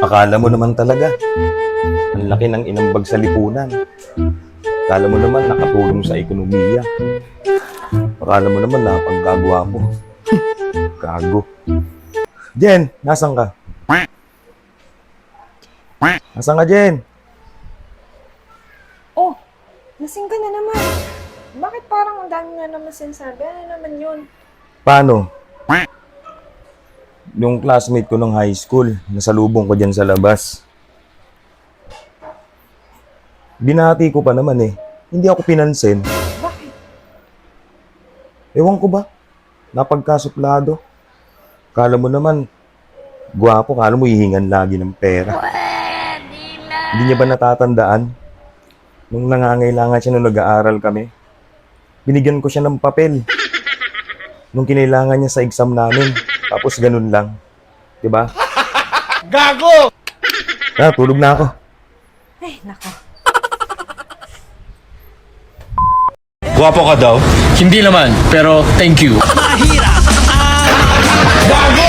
Akala mo naman talaga, ang laki ng inambag sa lipunan. Akala mo naman nakatulong sa ekonomiya. Akala mo naman napaggagawa mo. Gago. Jen, nasan ka? Nasan ka, Jen? Oh, lasing ka na naman. Bakit parang ang dami na naman sinasabi? Ano naman yun? Paano? Yung classmate ko nung high school, nasalubong ko dyan sa labas. Binati ko pa naman eh. Hindi ako pinansin. Bakit? Ewan ko ba? Napagkasuplado. Kala mo naman, gwapo, kala mo hihingan lagi ng pera. Hindi niya ba natatandaan? Nung nangangailangan siya nung nag-aaral kami, binigyan ko siya ng papel. Nung kinailangan niya sa exam namin, tapos ganun lang. Diba? Gago! Tulog na ako. Ay, nako. Guwapo ka daw? Hindi naman, pero thank you. Gago!